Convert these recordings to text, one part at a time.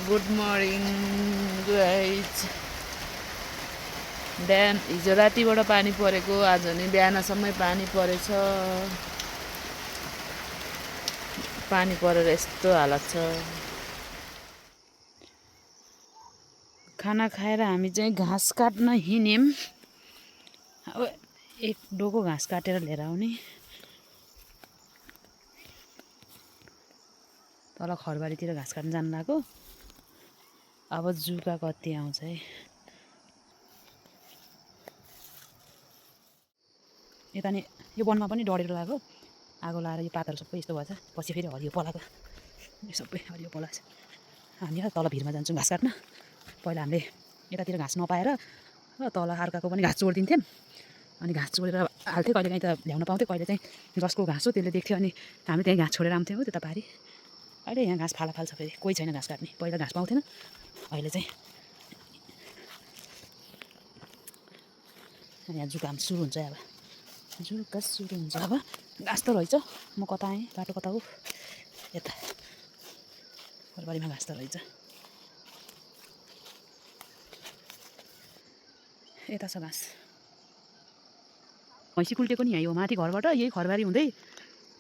Good morning guys. बिहान हिजो रातिबाट पानी परेको, आज नि बिहानसम्मै पानी परेछ। पानी परेर यस्तो हालत छ। खाना खाएर हामी चाहिँ घाँस काट्न हिँड्यौँ। अब एक डोको घाँस काटेर लिएर आउने। तल खरबारीतिर घाँस काट्न जानु लाग्यो। अब जुका कति आउँछ है। यता नि यो वनमा पनि डढेर लाग्यो। आगो लाएर यो पातहरू सबै यस्तो भएछ। पछि फेरि हरियो पलाएको, यो सबै हरियो पलाएको छ। हामी तल भिरमा जान्छौँ घाँस काट्न। पहिला हामीले यतातिर घाँस नपाएर तल अर्काको पनि घाँस चोरिदिन्थ्यौँ। अनि घाँस चोरेर हाल्थ्यो। कहिले काहीँ त ल्याउन पाउँथ्यो, कहिले चाहिँ जसको घाँस हो त्यसले देख्थ्यो। अनि हामी त्यहीँ घाँस छोडेर आउँथ्यौँ त्यता पारि। अहिले यहाँ घाँस फाल्छ फेरि, कोही छैन घाँस काट्ने। पहिला घाँस पाउँथेन, अहिले चाहिँ यहाँ जुकाम सुरु हुन्छ। अब जुका सुरु हुन्छ। अब घाँस त रहेछ। म कता आएँ, बाटो कता हो, यता खरबारीमा घाँस त रहेछ। यता छ घाँस। भैँसी कुल्टेको नि यहाँ हो माथि घरबाट। यही खरबारी हुँदै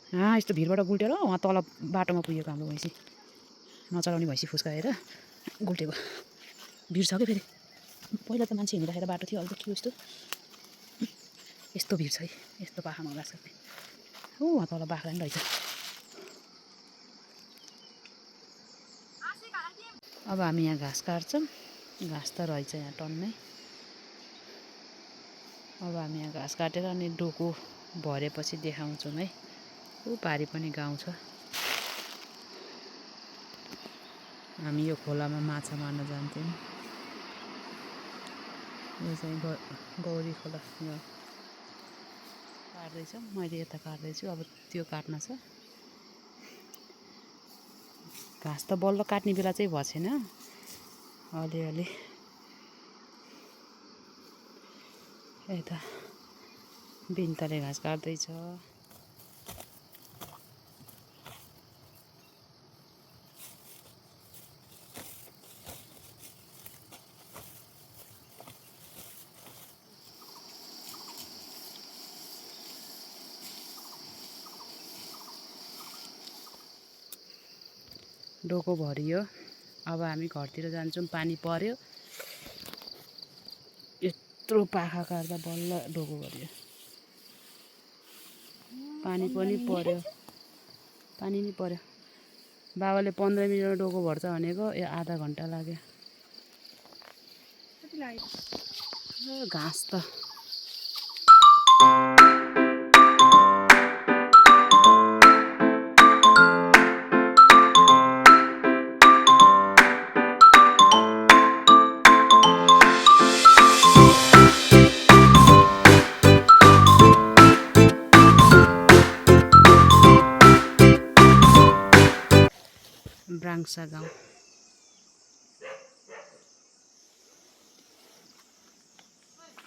यस्तो भिरबाट गुल्टेर उहाँ तल बाटोमा पुगेको हाम्रो भैँसी। नचलाउने भैँसी फुस्काएर गुल्टेको भिर छ क्या फेरि। पहिला त मान्छे हिँडिराखेर बाटो थियो, अहिले त के यस्तो यस्तो भिर छ है। यस्तो पाखामा घाँस काट्ने। उहाँ तल बाख्रा पनि रहेछ। अब हामी यहाँ घाँस काट्छौँ। घाँस त रहेछ यहाँ टन्नै। अब हामी यहाँ घाँस काटेर अनि डोको भरेपछि देखाउँछौँ है। ऊ पारि पनि गाउँ छ। हामी यो खोलामा माछा मार्न जान्थ्यौँ। यो चाहिँ गौरी खोला। यो काट्दैछ, मैले यता काट्दैछु। अब त्यो काट्न छ। घाँस त बल्ल काट्ने बेला चाहिँ भएको छैन। अलिअलि यता बिन्ताले घाँस काट्दैछ। डोको भरियो। अब हामी घरतिर जान्छौँ। पानी पर्यो। यत्रो पाखा काट्दा बल्ल डोको भरियो। पानी पनि पर्यो, पानी नि पर्यो। बाबाले 15 मिनटमा डोको भर्छ भनेको, यो आधा घन्टा लाग्यो। घाँस त ब्राङ्सा गाउँ।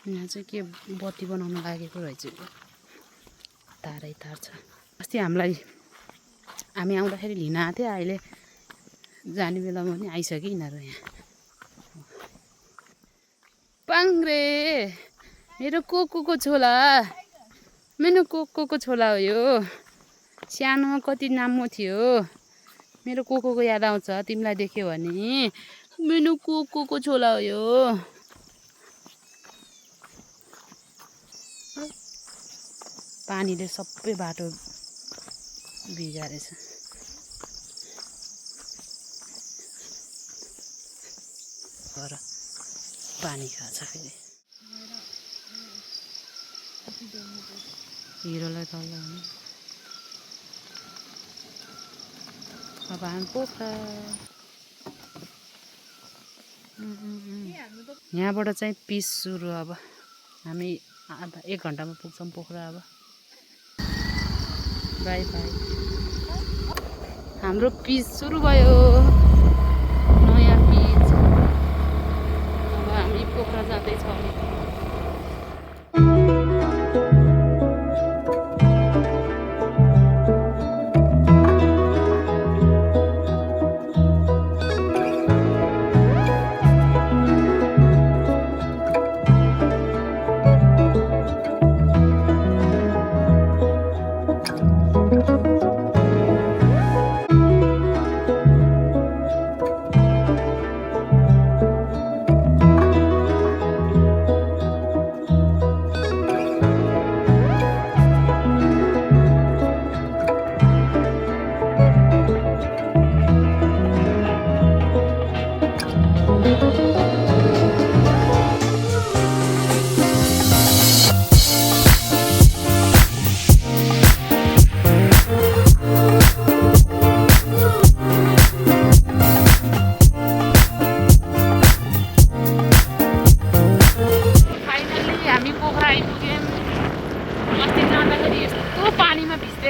यहाँ चाहिँ के बत्ती बनाउन लागेको रहेछ। तारै तार छ। अस्ति हामी आउँदाखेरि लिन आएको थियो। अहिले जाने बेलामा पनि आइसक्यो यिनीहरू यहाँ। पाङ्रे मेरो कोको छोला, मेरो कोको छोला हो यो। सानोमा कति नामो थियो। मेरो कोको याद आउँछ तिमीलाई देख्यो भने। मेरो कोको छोला हो यो। पानीले सबै बाटो बिगारेछ। घर पानी खान्छ फेरि। हिरोलाई तल हुने। अब हामी पोखरा। यहाँबाट चाहिँ पिस सुरु। अब हामी 1 घन्टामा पुग्छौँ पोखरा। अब बाई बाई। हाम्रो पिच सुरु भयो, नयाँ पिच। अब हामी पोखरा जाँदैछौँ।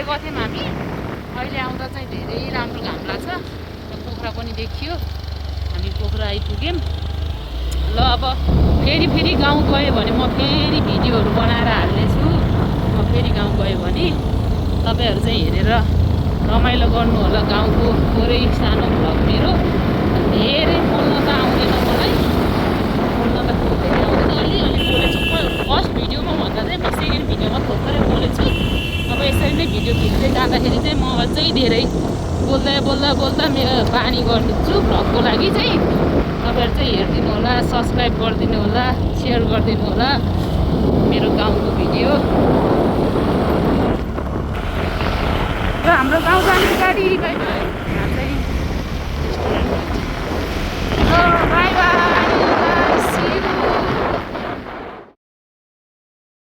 गएको थियौँ हामी। अहिले आउँदा चाहिँ धेरै राम्रो घाम लाग्छ र पोखरा पनि देखियो। हामी पोखरा आइपुग्यौँ। ल अब फेरि गाउँ गयो भने म फेरि भिडियोहरू बनाएर हाल्नेछु। म फेरि गाउँ गयो भने तपाईँहरू चाहिँ हेरेर रमाइलो गर्नु होला। गाउँको थोरै सानो भ्लग मेरो, धेरै बोल्न त आउँदैन मलाई, बोल्न त धेरै आउँदैन, अलिअलि बोलेछु। फर्स्ट भिडियोमा भन्दा चाहिँ म सेकेन्ड भिडियोमा थोरै बोलेछु। अब यसरी नै भिडियो खिच्दै जाँदाखेरि चाहिँ म अझै धेरै बोल्दा मेरो बानी गरिदिन्छु भ्लगको लागि चाहिँ। तपाईँहरू चाहिँ हेरिदिनु होला, सब्सक्राइब गरिदिनु होला, सेयर गरिदिनु होला मेरो गाउँको भिडियो। र हाम्रो गाउँ जाने गाडी